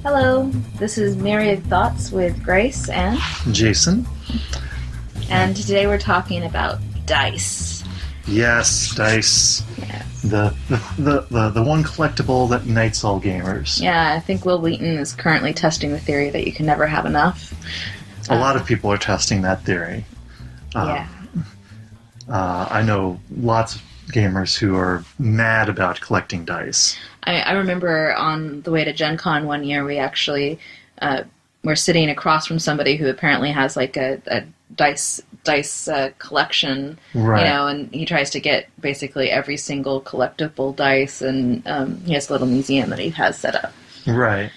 Hello, this is Myriad Thoughts with Grace Jason. and today we're talking about dice. Yes, dice. Yes. The one collectible that unites all gamers. Yeah, I think Will Wheaton is currently testing the theory that you can never have enough. A lot of people are testing that theory. Yeah. I know lots of gamers who are mad about collecting dice. I remember on the way to Gen Con one year, we actually were sitting across from somebody who apparently has like a dice collection, Right. and he tries to get basically every single collectible dice, and he has a little museum that he has set up. Right.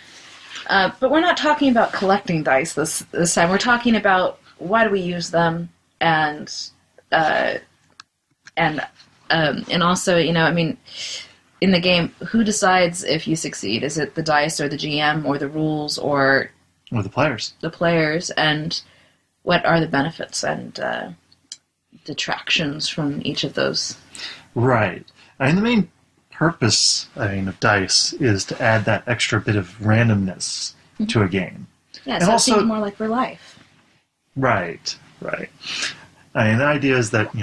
But we're not talking about collecting dice this time. We're talking about why do we use them, and also, in the game, who decides if you succeed? Is it the dice or the GM or the rules or Or the players. the players? And what are the benefits and detractions from each of those? Right. The main purpose, of dice is to add that extra bit of randomness to a game. Yeah, And so also- it seems more like real life. Right. The idea is that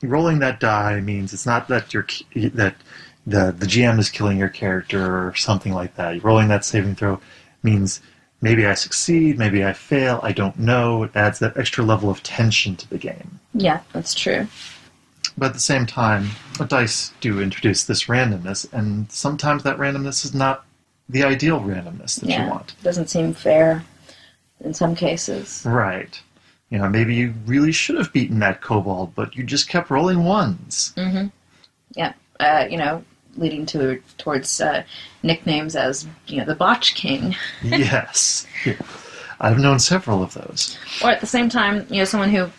rolling that die means it's not that the GM is killing your character or something like that. Rolling that saving throw means maybe I succeed, maybe I fail, I don't know. It adds that extra level of tension to the game. Yeah, that's true. But at the same time, the dice do introduce this randomness, and sometimes that randomness is not the ideal randomness that you want. Doesn't seem fair in some cases. Right. Maybe you really should have beaten that kobold, but you just kept rolling ones. Mm-hmm. Yeah. Leading towards nicknames as, the Botch King. Yes. Yeah. I've known several of those. Or at the same time, someone who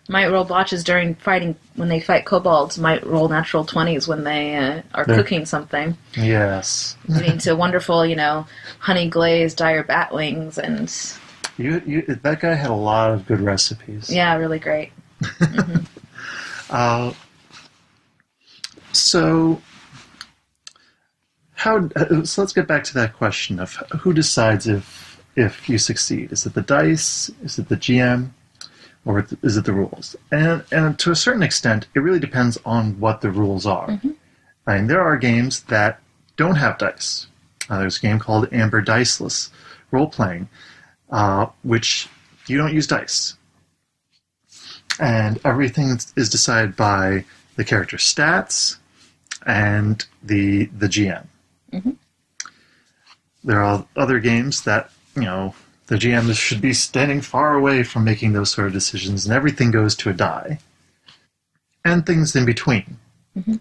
might roll botches during fighting, when they fight kobolds, might roll natural 20s when they are cooking something. Yes. Leading to wonderful, honey glazed dire bat wings and... That guy had a lot of good recipes. Yeah, really great. Mm-hmm. So let's get back to that question of who decides if you succeed. Is it the dice? Is it the GM? Or is it the rules? And to a certain extent, it really depends on what the rules are. Mm-hmm. There are games that don't have dice. There's a game called Amber Diceless Role-Playing, which you don't use dice. And everything is decided by the character's stats and the GM. Mm-hmm. There are other games that, the GM should be standing far away from making those sort of decisions, and everything goes to a die. And things in between. Mm-hmm.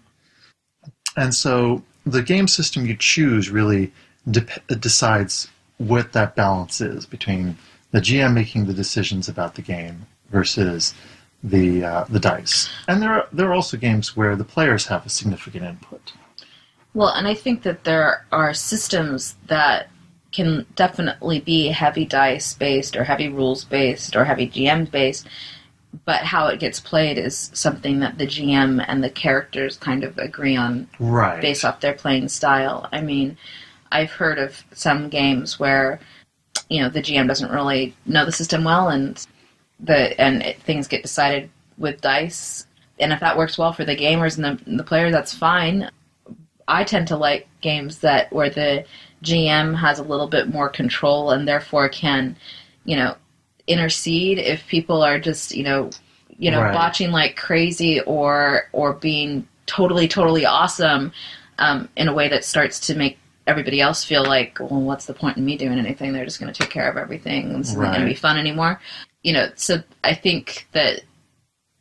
And so the game system you choose really decides what that balance is between the GM making the decisions about the game versus the dice. And there are also games where the players have a significant input. Well, and I think that there are systems that can definitely be heavy dice-based or heavy rules-based or heavy GM-based, but how it gets played is something that the GM and the characters kind of agree on based off their playing style. I've heard of some games where, the GM doesn't really know the system well, and things get decided with dice. And if that works well for the gamers and the players, that's fine. I tend to like games where the GM has a little bit more control and therefore can, intercede if people are just, botching like crazy or being totally, totally awesome in a way that starts to make everybody else feel like, well, what's the point in me doing anything? They're just going to take care of everything. It's not going to be fun anymore. So I think that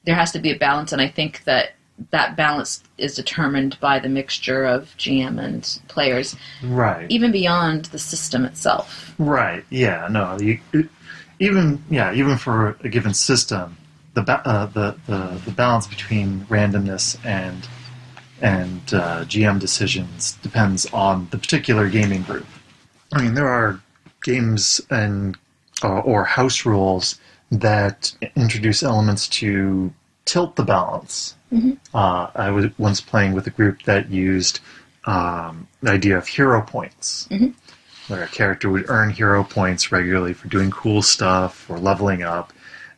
there has to be a balance, and I think that balance is determined by the mixture of GM and players. Right. Even beyond the system itself. Right. Yeah. No. Even for a given system, the balance between randomness and GM decisions depends on the particular gaming group. There are games and or house rules that introduce elements to tilt the balance. Mm-hmm. I was once playing with a group that used the idea of hero points. Mm-hmm. where a character would earn hero points regularly for doing cool stuff or leveling up,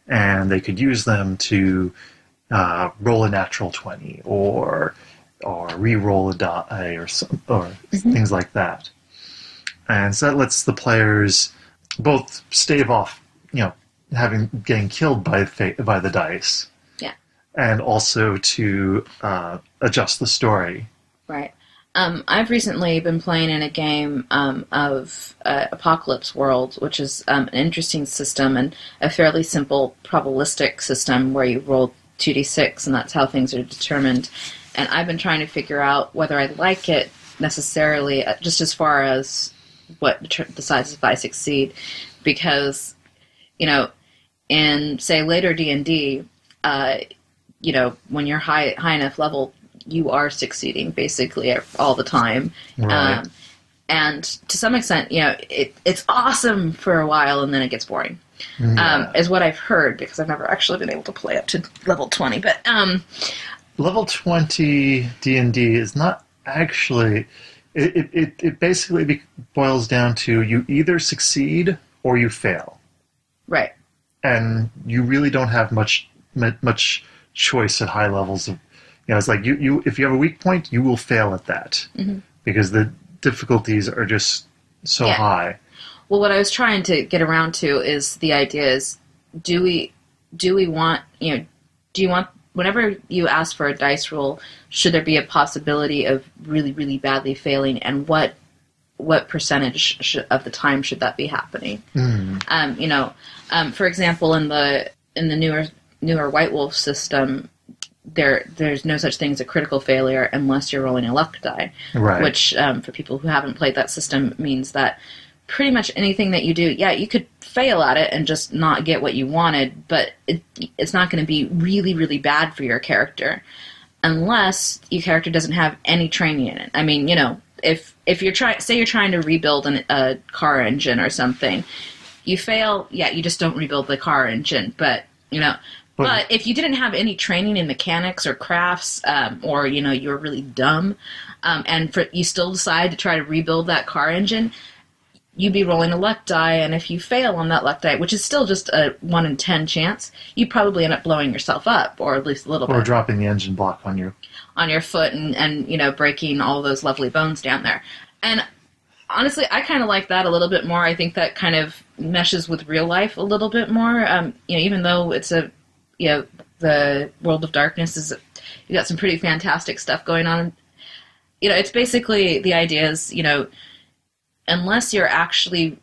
and they could use them to roll a natural 20 or re-roll a die or things like that. And so that lets the players both stave off, getting killed by the dice. Yeah. And also to adjust the story. Right. I've recently been playing in a game of Apocalypse World, which is an interesting system and a fairly simple probabilistic system where you roll 2d6 and that's how things are determined. And I've been trying to figure out whether I like it necessarily, just as far as what decides if I succeed, because, in, say, later D&D, when you're high enough level, you are succeeding basically all the time. Right. And to some extent, it's awesome for a while and then it gets boring, is what I've heard, because I've never actually been able to play up to level 20. But level 20 D&D is not actually... It basically boils down to you either succeed or you fail. Right. And you really don't have much choice at high levels of... it's like you if you have a weak point, you will fail at that. Mm-hmm. Because the difficulties are just so high. Well, what I was trying to get around to is the idea is, do we want, do you want, whenever you ask for a dice roll, should there be a possibility of really, really badly failing, and what percentage of the time should that be happening? Mm. For example, in the newer White Wolf system, there's no such thing as a critical failure unless you're rolling a luck die, right. Which for people who haven't played that system means that pretty much anything that you do, you could fail at it and just not get what you wanted, but it's not going to be really, really bad for your character unless your character doesn't have any training in it. I mean, if you're trying to rebuild a car engine or something, you fail, you just don't rebuild the car engine, but if you didn't have any training in mechanics or crafts, or you were really dumb, and you still decide to try to rebuild that car engine, you'd be rolling a luck die, and if you fail on that luck die, which is still just a 1 in 10 chance, you probably end up blowing yourself up, or at least a little bit. Or dropping the engine block on your foot and breaking all those lovely bones down there. And honestly, I kind of like that a little bit more. I think that kind of meshes with real life a little bit more. Even though it's the World of Darkness is, you got some pretty fantastic stuff going on. It's basically, the idea is, unless you're actually,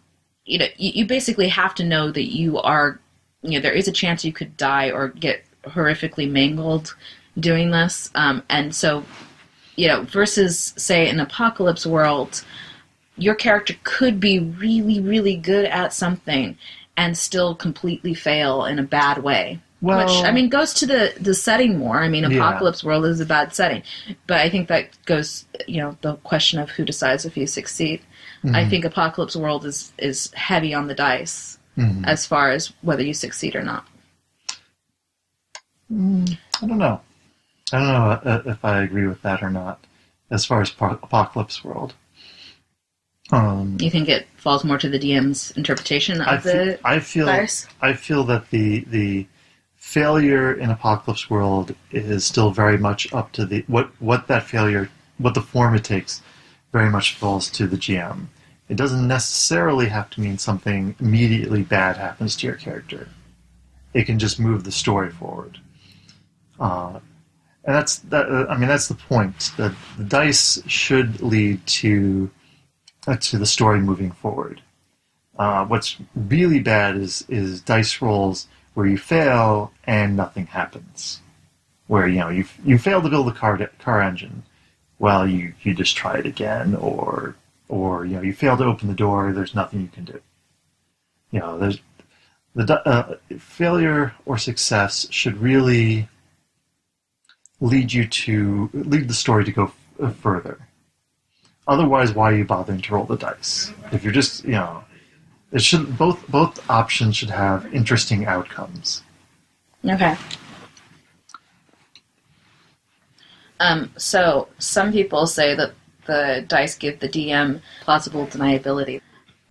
you basically have to know that you are, there is a chance you could die or get horrifically mangled doing this. And so, versus, say, an Apocalypse World, your character could be really, really good at something and still completely fail in a bad way. Well, which, goes to the setting more. Apocalypse World is a bad setting. But I think that goes, the question of who decides if you succeed. Mm-hmm. I think Apocalypse World is heavy on the dice as far as whether you succeed or not. I don't know if I agree with that or not, as far as Apocalypse World. You think it falls more to the DM's interpretation of the dice? I feel that the failure in Apocalypse World is still very much up to the what the form it takes very much falls to the GM. It doesn't necessarily have to mean something immediately bad happens to your character. It can just move the story forward. And that's the point. That the dice should lead to the story moving forward. What's really bad is dice rolls where you fail and nothing happens. Where you fail to build a car engine. Well, you just try it again, or you fail to open the door. There's nothing you can do. There's failure or success should really lead the story to go further. Otherwise, why are you bothering to roll the dice? If you're just it should both options should have interesting outcomes. Okay. So some people say that the dice give the DM plausible deniability.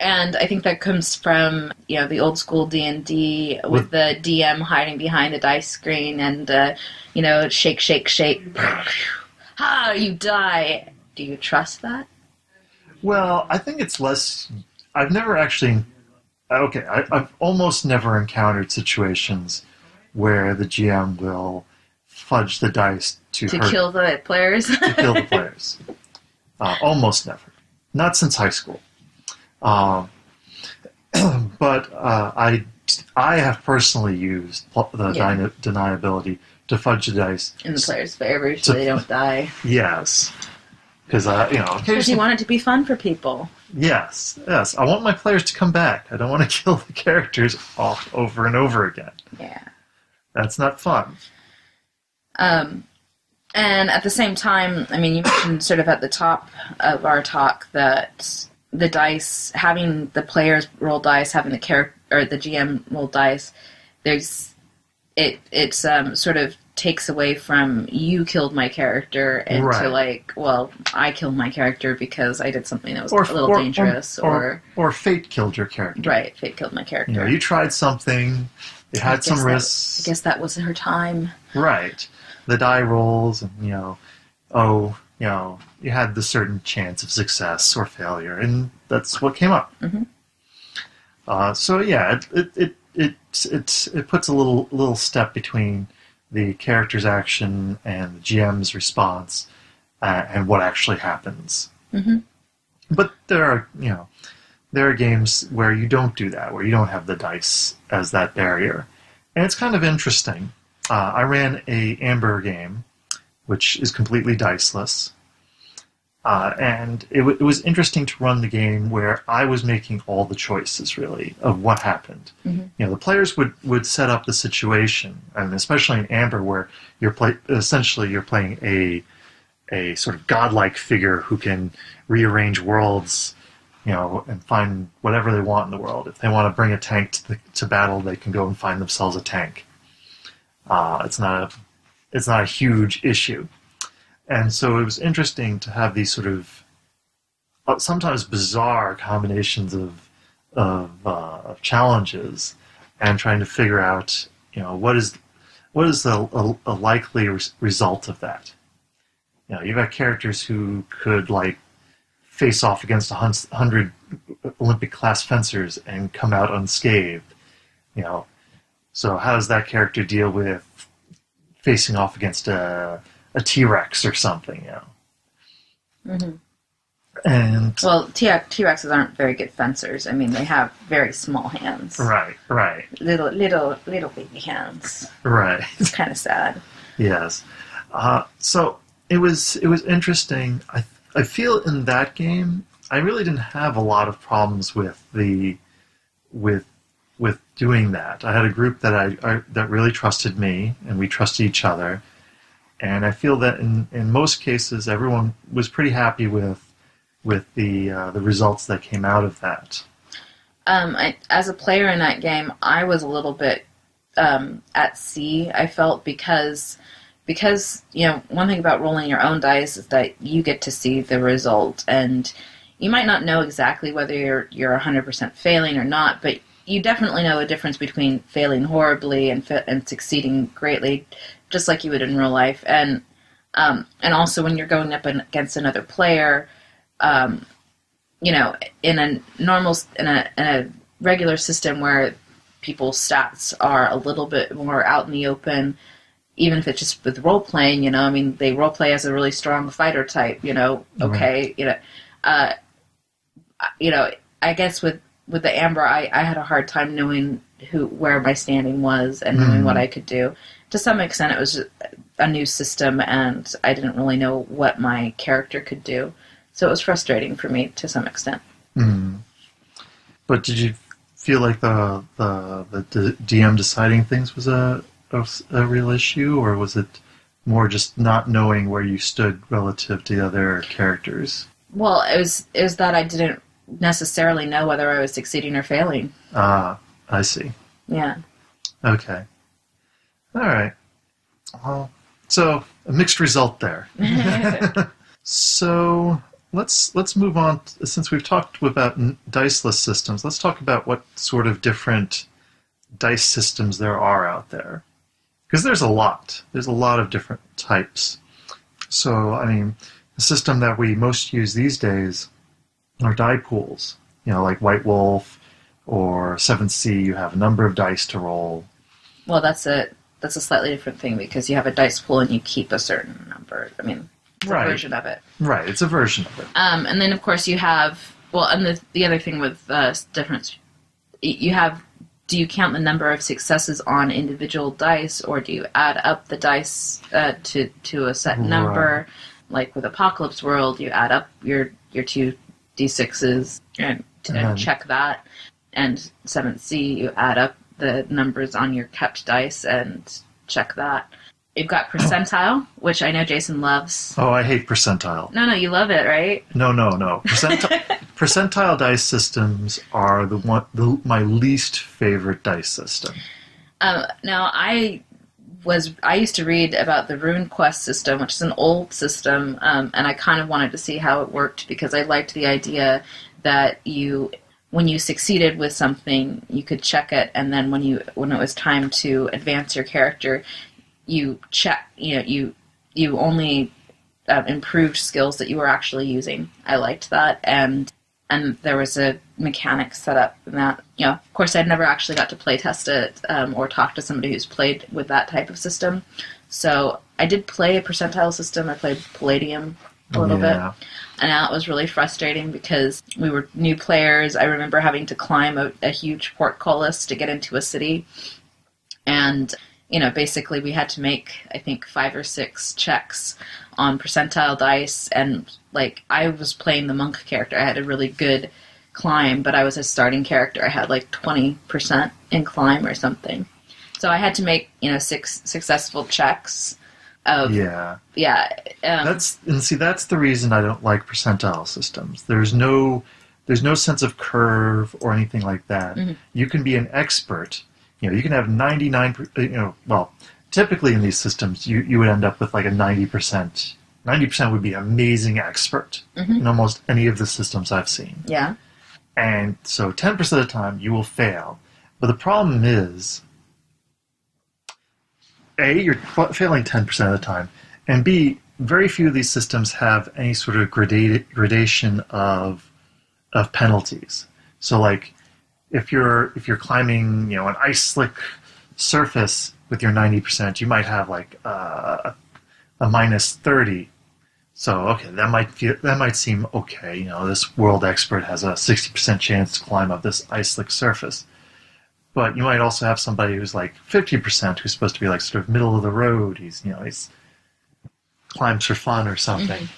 And I think that comes from, the old school D&D with the DM hiding behind the dice screen and, shake, shake, shake. Ha! You die. Do you trust that? Well, I think it's less... I've never actually... Okay, I've almost never encountered situations where the GM will fudge the dice to kill the players. To kill the players. Almost never. Not since high school. But I have personally used the deniability to fudge the dice in the players' favor so they don't die. Yes, because you want it to be fun for people. Yes. I want my players to come back. I don't want to kill the characters off over and over again. Yeah, that's not fun. And at the same time, I mean, you mentioned sort of at the top of our talk that the dice, having the players roll dice, having the character or the GM roll dice, it sort of takes away from you killed my character into I killed my character because I did something that was a little dangerous or fate killed your character. Right, fate killed my character. You tried something, it had some risks. I guess that was her time. Right. The die rolls and you had the certain chance of success or failure, and that's what came up. Mm-hmm. It puts a little step between the character's action and the GM's response, and what actually happens. Mm-hmm. But there are games where you don't do that, where you don't have the dice as that barrier, and it's kind of interesting. I ran a Amber game, which is completely diceless, and it was interesting to run the game where I was making all the choices, really, of what happened. Mm-hmm. The players would set up the situation, and especially in Amber, where you're playing a sort of godlike figure who can rearrange worlds, and find whatever they want in the world. If they want to bring a tank to battle, they can go and find themselves a tank. It's not a huge issue. And so it was interesting to have these sort of sometimes bizarre combinations of challenges, and trying to figure out, what is a likely result of that. You've got characters who could face off against 100 Olympic class fencers and come out unscathed. So how does that character deal with facing off against a T-Rex or something, Mm-hmm. And T-Rexes aren't very good fencers. I mean, they have very small hands. Right. Little baby hands. Right. It's kind of sad. Yes. So it was interesting. I feel in that game I really didn't have a lot of problems with doing that. I had a group that really trusted me, and we trusted each other. And I feel that in most cases, everyone was pretty happy with the results that came out of that. As a player in that game, I was a little bit at sea, I felt, because one thing about rolling your own dice is that you get to see the result, and you might not know exactly whether you're 100% failing or not, but you definitely know a difference between failing horribly and succeeding greatly, just like you would in real life. And also when you're going up against another player, in a regular system where people's stats are a little bit more out in the open, even if it's just with role playing, they role play as a really strong fighter type, okay, right. I guess with the Amber, I had a hard time knowing where my standing was and knowing what I could do. To some extent, it was just a new system, and I didn't really know what my character could do. So it was frustrating for me to some extent. Mm. But did you feel like the DM deciding things was a real issue, or was it more just not knowing where you stood relative to the other characters? Well, it was that I didn't necessarily know whether I was succeeding or failing. Ah, I see. Yeah. Okay. All right. Well, so a mixed result there. So let's move on. Since we've talked about diceless systems, let's talk about what sort of different dice systems there are out there. Because there's a lot. There's a lot of different types. So, I mean, the system that we most use these days are die pools. You know, like White Wolf or 7th Sea, you have a number of dice to roll. Well, that's a slightly different thing because you have a dice pool and you keep a certain number. I mean, it's a version of it. Right, it's a version of it. And then, of course, you have... Well, and the other thing with difference... You have... Do you count the number of successes on individual dice, or do you add up the dice to a set number? Right. Like with Apocalypse World, you add up your 2 d6s and check that. And 7th Sea, you add up the numbers on your kept dice and check that. You've got percentile, which I know Jason loves. Oh, I hate percentile. No, you love it, right? No. Percentile dice systems are my least favorite dice system. Now, I used to read about the Rune Quest system, which is an old system, and I kind of wanted to see how it worked because I liked the idea that when you succeeded with something, you could check it, and then when it was time to advance your character, you check. You only improved skills that you were actually using. I liked that, and there was a mechanic set up in that. Of course, I'd never actually got to play test it or talk to somebody who's played with that type of system. So I did play a percentile system. I played Palladium a little bit. And that was really frustrating because we were new players. I remember having to climb a huge portcullis to get into a city. And, basically we had to make, I think, 5 or 6 checks on percentile dice. And, I was playing the monk character. I had a really good climb, but I was a starting character. I had, 20% in climb or something. So I had to make, 6 successful checks. That's the reason I don't like percentile systems. There's no sense of curve or anything like that. Mm-hmm. You can be an expert. You can have 99. Well, typically in these systems, you would end up with a 90%. 90% would be amazing expert in almost any of the systems I've seen. Yeah. And so 10% of the time you will fail. But the problem is, A, you're failing 10% of the time, and B, very few of these systems have any sort of gradation of penalties. So, if you're climbing, an ice slick surface with your 90%, you might have a minus 30. So, okay, that might seem okay. This world expert has a 60% chance to climb up this ice slick surface. But you might also have somebody who's 50%, who's supposed to be sort of middle of the road. He's climbs for fun or something.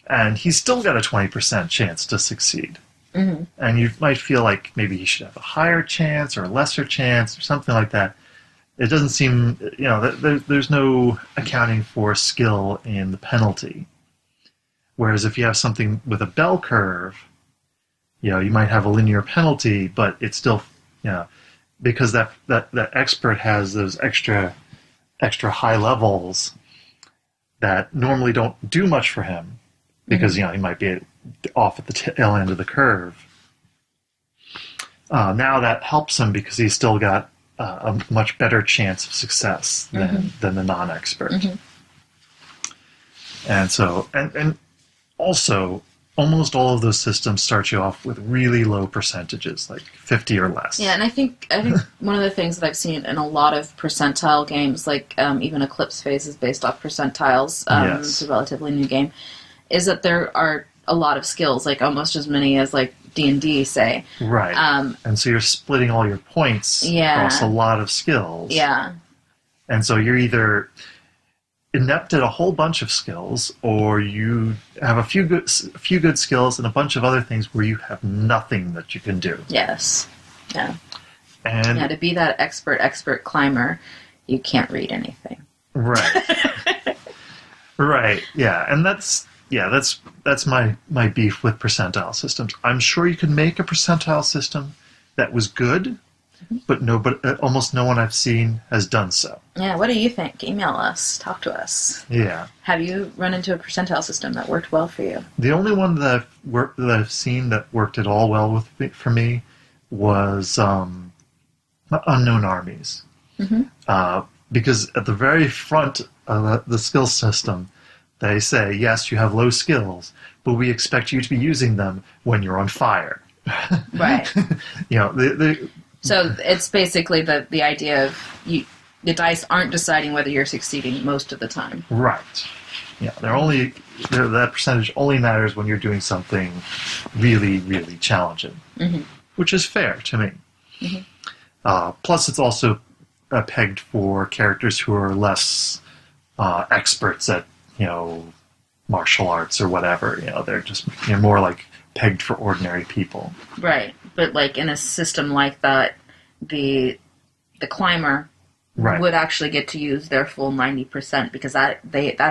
And he's still got a 20% chance to succeed. Mm-hmm. And you might feel like maybe he should have a higher chance or a lesser chance or something like that. It doesn't seem, there's no accounting for skill in the penalty. Whereas if you have something with a bell curve, you might have a linear penalty, but it's still, because that expert has those extra high levels that normally don't do much for him because, he might be off at the tail end of the curve. Now that helps him because he's still got a much better chance of success than the non-expert. Mm-hmm. And so, and also, almost all of those systems start you off with really low percentages, 50 or less. Yeah, and I think one of the things that I've seen in a lot of percentile games, even Eclipse Phase is based off percentiles, yes. It's a relatively new game, is that there are a lot of skills, almost as many as D&D, say. Right. And so you're splitting all your points across a lot of skills. Yeah. And so you're either inept at a whole bunch of skills, or you have a few good skills and a bunch of other things where you have nothing that you can do. Yes. Yeah. And to be that expert climber, you can't read anything. Right. Right. Yeah. And that's my beef with percentile systems. I'm sure you could make a percentile system that was good, but almost no one I've seen has done so. Yeah, what do you think? Email us. Talk to us. Yeah. Have you run into a percentile system that worked well for you? The only one that I've seen that worked at all well for me was Unknown Armies. Because at the very front of the skill system, they say, yes, you have low skills, but we expect you to be using them when you're on fire. Right. So it's basically the idea of the dice aren't deciding whether you're succeeding most of the time. Right. Yeah, that percentage only matters when you're doing something really, really challenging, which is fair to me. Plus, it's also pegged for characters who are less experts at, martial arts or whatever. They're just more like pegged for ordinary people. Right, but like in a system like that, the climber would actually get to use their full 90% because that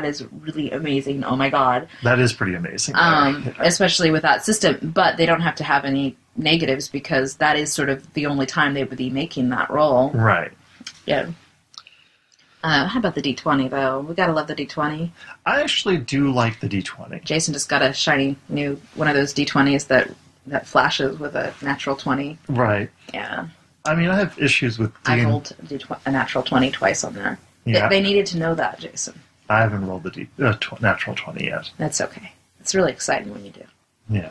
is really amazing. Oh my god, that is pretty amazing. Especially with that system, but they don't have to have any negatives because that is sort of the only time they would be making that roll. Right. Yeah. How about the D20 though? We gotta love the D20. I actually do like the D20. Jason just got a shiny new one of those D20s that flashes with a natural 20. Right. Yeah. I mean, I have issues with I rolled a natural 20 twice on there. Yeah. They needed to know that, Jason. I haven't rolled the natural 20 yet. That's okay. It's really exciting when you do. Yeah.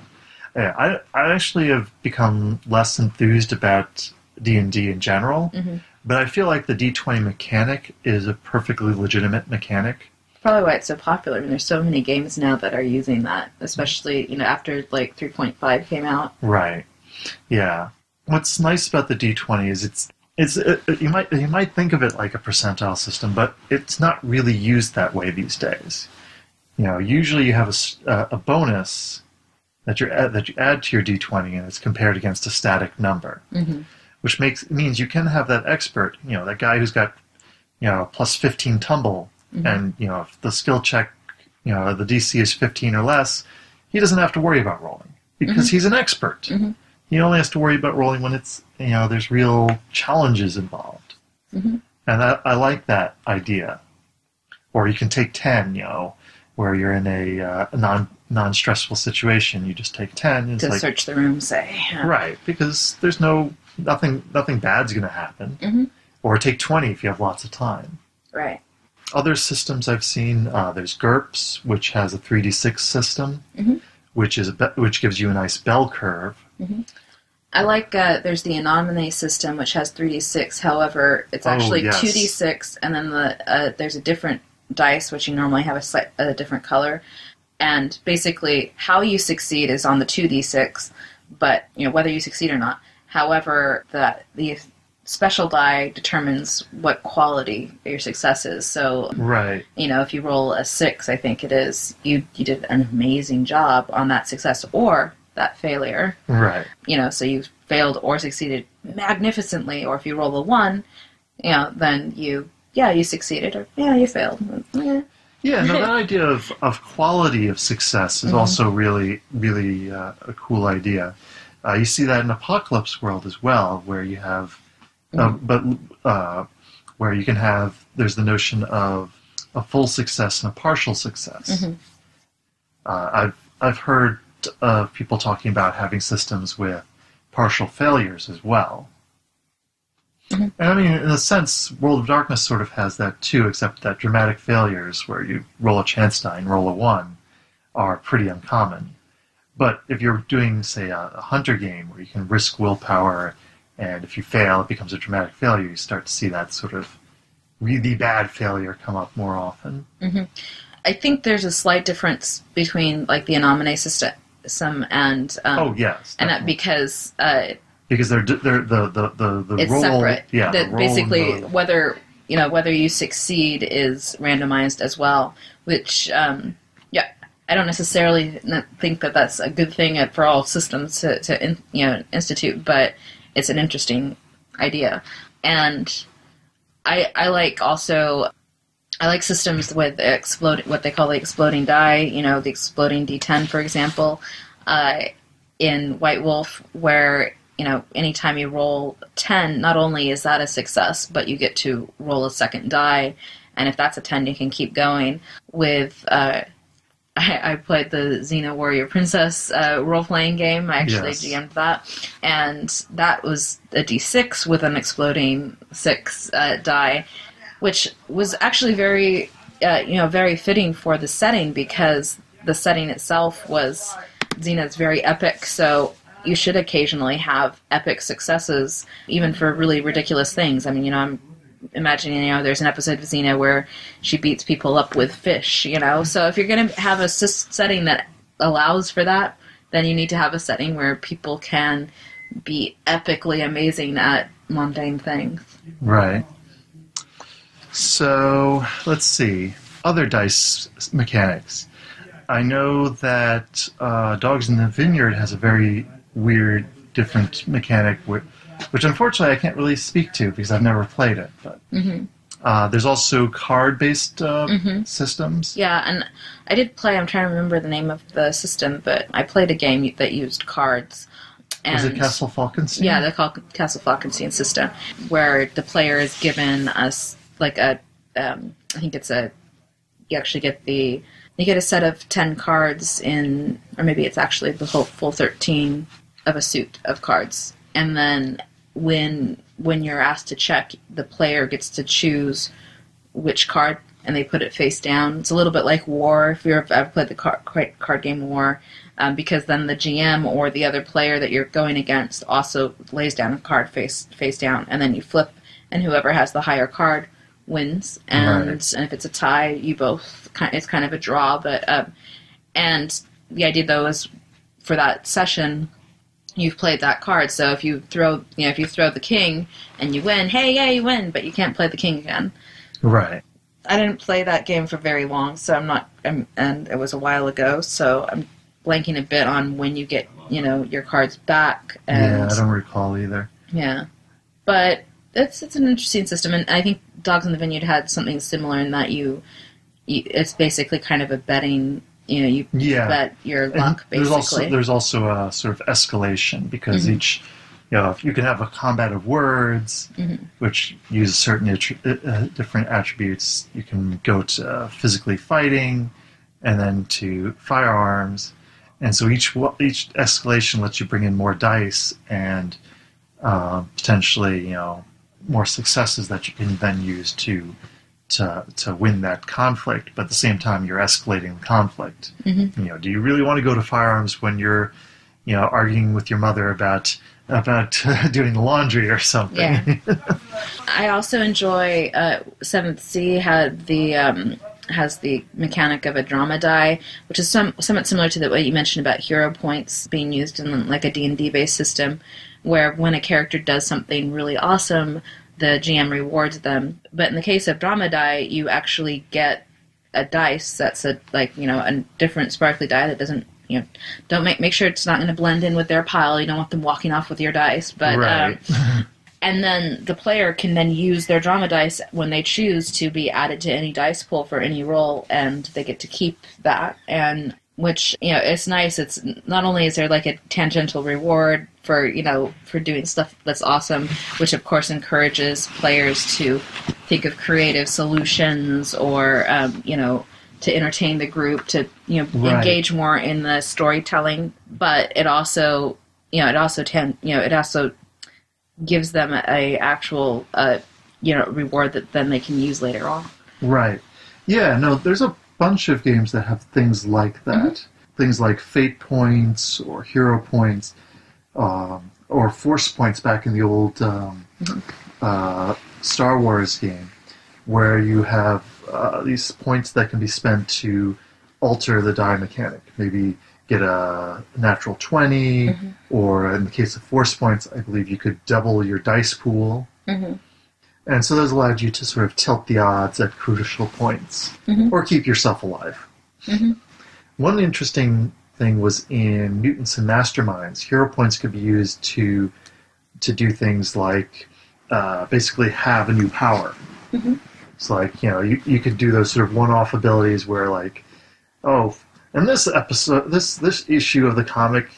I actually have become less enthused about D&D in general, but I feel like the D20 mechanic is a perfectly legitimate mechanic. Probably why it's so popular. I mean, there's so many games now that are using that, especially after like 3.5 came out. Right. Yeah. What's nice about the D20 is you might think of it like a percentile system, but it's not really used that way these days. Usually you have a bonus that you add to your D20, and it's compared against a static number, which means you can have that expert, that guy who's got plus 15 tumble, and if the skill check, the DC is 15 or less, he doesn't have to worry about rolling because he's an expert. He only has to worry about rolling when it's there's real challenges involved, and I like that idea. Or you can take 10, where you're in a non-stressful situation, you just take 10 to search the room, say. Yeah. Right, because there's nothing bad's going to happen. Or take 20 if you have lots of time. Right. Other systems I've seen, there's GURPS, which has a 3d6 system, which gives you a nice bell curve. I like, there's the Anomaly system, which has 3d6. However, it's actually 2d6, and then there's a different dice, which you normally have a different color. And basically, how you succeed is on the 2d6, but, whether you succeed or not. However, the special die determines what quality your success is. So, right. If you roll a 6, I think it is, you did an amazing job on that success or that failure. Right. So you failed or succeeded magnificently, or if you roll a 1, then you succeeded, or you failed. Yeah, no, that idea of quality of success is also really, really a cool idea. You see that in Apocalypse World as well, where you have, where you can have, there's the notion of a full success and a partial success. I've heard of people talking about having systems with partial failures as well. And I mean, in a sense, World of Darkness sort of has that too, except that dramatic failures, where you roll a chance die and roll a 1, are pretty uncommon. But if you're doing, say, a hunter game where you can risk willpower, and if you fail, it becomes a dramatic failure, you start to see that sort of really bad failure come up more often. I think there's a slight difference between, like, the Anomaly system and... oh, yes. And that because they're the it's roll, separate. Yeah, that basically whether you succeed is randomized as well, which I don't necessarily think that that's a good thing for all systems to institute, but it's an interesting idea. And I like systems with what they call the exploding die, the exploding D10, for example, in White Wolf, where anytime you roll 10, not only is that a success, but you get to roll a second die. And if that's a 10, you can keep going. With I played the Xena Warrior Princess role-playing game. I actually GM'd that. And that was a D6 with an exploding 6 die, which was actually very, very fitting for the setting, because the setting itself was, Xena's very epic, so you should occasionally have epic successes, even for really ridiculous things. I mean, I'm imagining, there's an episode of Xena where she beats people up with fish, So if you're going to have a setting that allows for that, then you need to have a setting where people can be epically amazing at mundane things. Right. So, let's see. Other dice mechanics. I know that Dogs in the Vineyard has a very weird, different mechanic, which unfortunately I can't really speak to because I've never played it. But there's also card-based systems. Yeah, and I did play, I'm trying to remember the name of the system, but I played a game that used cards. And, was it Castle Falkenstein? Yeah, they're called Castle Falkenstein system, where the player is given us like I think it's you actually get you get a set of 10 cards in, or maybe it's actually the whole full 13 of a suit of cards. And then when you're asked to check, the player gets to choose which card, and they put it face down. It's a little bit like War, if you've ever played the card game War, because then the GM or the other player that you're going against also lays down a card face down, and then you flip, and whoever has the higher card wins. And if it's a tie, you both, it's kind of a draw. But and the idea though is, for that session, you've played that card. So if you throw the king and you win, hey, yeah, you win, but you can't play the king again. Right. I didn't play that game for very long, so and it was a while ago, so I'm blanking a bit on when you get, your cards back. And, yeah, I don't recall either. Yeah. But it's an interesting system, and I think Dogs in the Vineyard had something similar in that it's basically kind of a betting, you bet your luck, basically. There's also a sort of escalation, because each, if you can have a combat of words, which use certain different attributes. You can go to physically fighting, and then to firearms. And so each escalation lets you bring in more dice and potentially, more successes that you can then use to win that conflict. But at the same time, you're escalating the conflict. Do you really want to go to firearms when you're, arguing with your mother about doing laundry or something? Yeah. I also enjoy 7th Sea has the mechanic of a drama die, which is somewhat similar to what you mentioned about hero points being used in like a D&D based system, where when a character does something really awesome, the GM rewards them. But in the case of drama die, you actually get a dice that's a different sparkly die that doesn't, don't make sure it's not going to blend in with their pile. You don't want them walking off with your dice, but right. And then the player can then use their drama dice when they choose to be added to any dice pool for any roll, and they get to keep that. And which, it's nice. It's not only is there like a tangential reward for doing stuff that's awesome, which of course encourages players to think of creative solutions, or to entertain the group, to engage more in the storytelling. But it also gives them a actual reward that then they can use later on. Right. Yeah. No, there's a bunch of games that have things like that. Things like fate points or hero points, or force points back in the old Star Wars game, where you have these points that can be spent to alter the die mechanic. Maybe get a natural 20, or in the case of force points, I believe you could double your dice pool. And so those allowed you to sort of tilt the odds at crucial points, or keep yourself alive. One interesting thing was in Mutants and Masterminds, hero points could be used to do things like basically have a new power. It's like, you could do those sort of one-off abilities where, like, in this episode, this issue of the comic,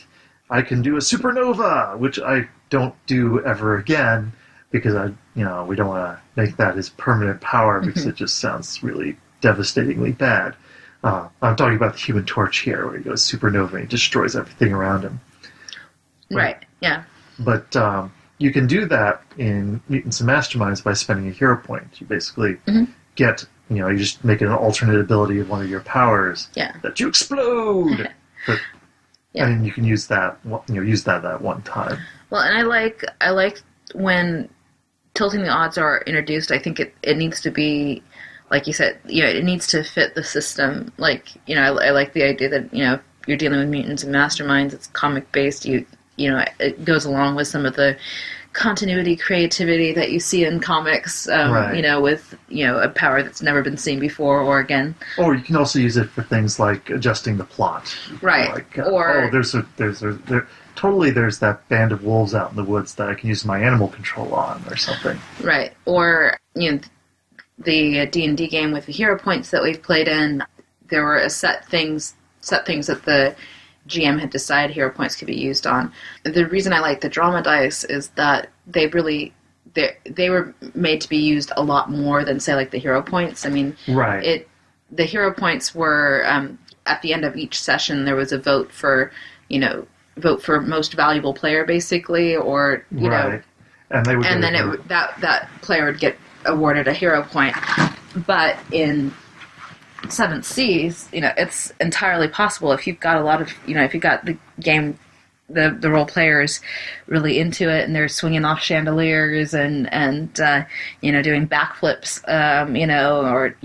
I can do a supernova, which I don't do ever again, because we don't want to make that his permanent power, because it just sounds really devastatingly bad. I'm talking about the Human Torch here, where he goes supernova and he destroys everything around him. Right, yeah. But you can do that in Mutants and Masterminds by spending a hero point. You basically get, you just make an alternate ability of one of your powers that you explode. But and you can use that, that one time. Well, and I like when tilting the odds are introduced. I think it needs to be, like you said, it needs to fit the system. Like, I like the idea that, if you're dealing with Mutants and Masterminds, it's comic based. It goes along with some of the continuity creativity that you see in comics, with, a power that's never been seen before or again. Or you can also use it for things like adjusting the plot. Right. Like, or there's that band of wolves out in the woods that I can use my animal control on or something. Right. Or, the D&D game with the hero points that we've played in, there were set things that the GM had decided hero points could be used on. The reason I like the drama dice is that they were made to be used a lot more than, say, like the hero points. I mean, the hero points were at the end of each session there was a vote for most valuable player, basically, or know, and they would that player would get awarded a hero point. But in Seventh Seas, it's entirely possible if you've got a lot of, if you've got the game, the role players really into it, and they're swinging off chandeliers and doing backflips, or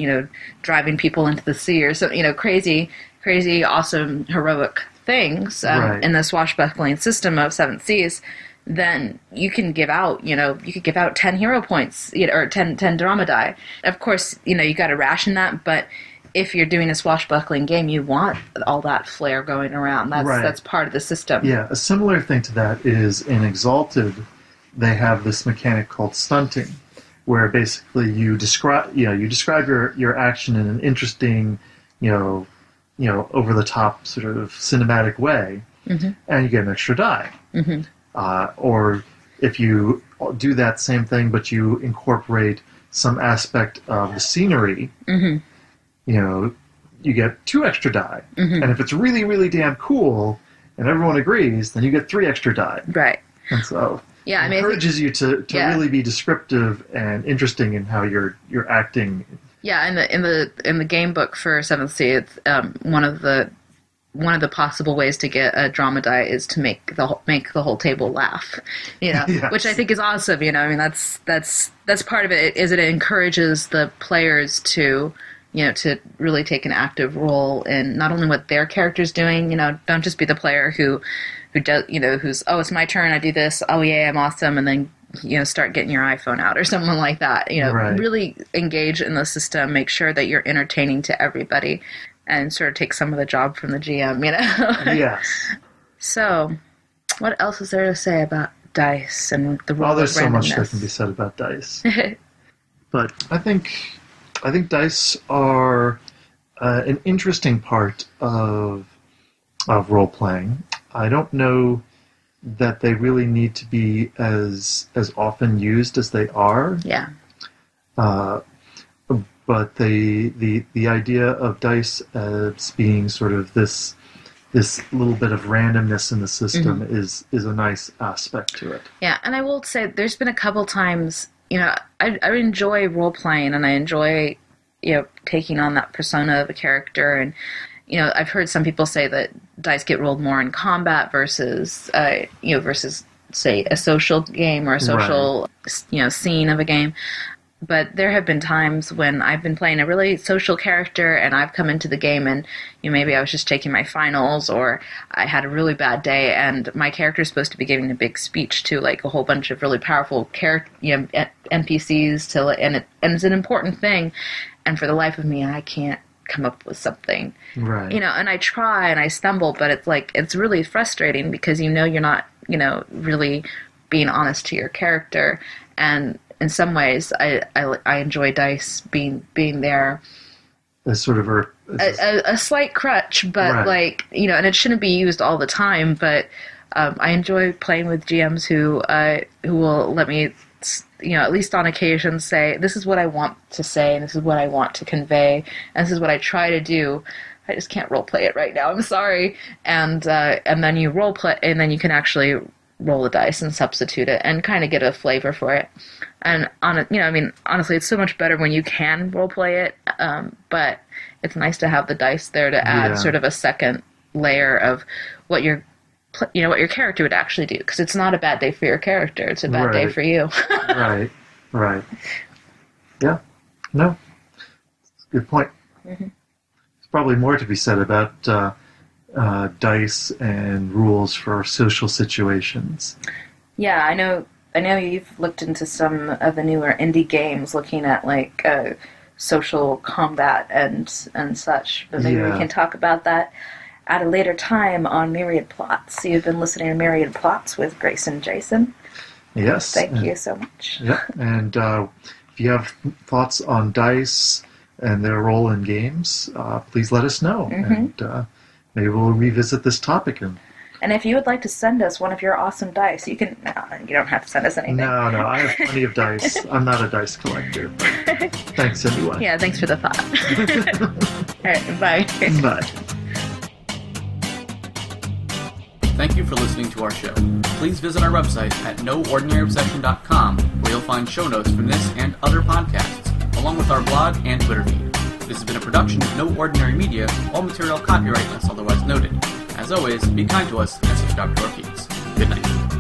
driving people into the sea, or so, crazy, awesome, heroic things in the swashbuckling system of Seventh Seas. Then you can give out, you could give out 10 hero points, or 10 drama die. Of course, you got to ration that, but if you're doing a swashbuckling game, you want all that flair going around. That's part of the system. Yeah, a similar thing to that is in Exalted, they have this mechanic called stunting, where basically you describe your action in an interesting, over the top sort of cinematic way, and you get an extra die. Or if you do that same thing, but you incorporate some aspect of the scenery, you get 2 extra die. And if it's really, really damn cool, and everyone agrees, then you get 3 extra die. Right. And so it encourages you to really be descriptive and interesting in how you're acting. Yeah, in the game book for Seventh Sea, it's one of the possible ways to get a drama die is to make the whole table laugh, Yes. Which I think is awesome. I mean, that's part of it. Is it encourages the players to really take an active role in not only what their character's doing. Don't just be the player who does, who's, oh, it's my turn, I do this, oh yeah, I'm awesome, and then start getting your iPhone out or something like that. Really engage in the system, make sure that you're entertaining to everybody, and sort of take some of the job from the GM, Yes. So, what else is there to say about dice and the role of randomness? There's so much that can be said about dice. But I think dice are an interesting part of role-playing. I don't know that they really need to be as often used as they are. Yeah. But the idea of dice as being sort of this little bit of randomness in the system is a nice aspect to it. Yeah, and I will say there's been a couple times, I enjoy role-playing, and I enjoy, taking on that persona of a character, and, I've heard some people say that dice get rolled more in combat versus, say, a social game or a social, scene of a game. But there have been times when I've been playing a really social character and I've come into the game and maybe I was just taking my finals, or I had a really bad day and my character is supposed to be giving a big speech to like a whole bunch of really powerful NPCs and it's an important thing, and for the life of me I can't come up with something. Right. And I try and I stumble, but it's really frustrating because you're not really being honest to your character. And in some ways, I enjoy dice being there as sort of a slight crutch, but and it shouldn't be used all the time. But I enjoy playing with GMs who will let me, at least on occasion, say, this is what I want to say, and this is what I want to convey, and this is what I try to do. I just can't role play it right now. I'm sorry. And then you role play, and then you can actually roll the dice and substitute it and kind of get a flavor for it. And honestly, it's so much better when you can role play it. But it's nice to have the dice there to add sort of a second layer of what your character would actually do. Because it's not a bad day for your character; it's a bad day for you. Right. Yeah. No. Good point. Mm-hmm. There's probably more to be said about dice and rules for social situations. Yeah, I know you've looked into some of the newer indie games, looking at like social combat and such. But maybe we can talk about that at a later time on Myriad Plots. You've been listening to Myriad Plots with Grace and Jason. Yes. Thank you so much. Yeah, and if you have thoughts on dice and their role in games, please let us know. Mm-hmm. And maybe we'll revisit this topic. And if you would like to send us one of your awesome dice, you can. No, you don't have to send us anything. No, I have plenty of dice. I'm not a dice collector. But thanks anyway. Yeah, thanks for the thought. All right, bye. Bye. Thank you for listening to our show. Please visit our website at noordinaryobsession.com, where you'll find show notes from this and other podcasts, along with our blog and Twitter feed. This has been a production of No Ordinary Media, all material copyright unless otherwise noted. As always, be kind to us and subscribe to our feeds. Good night.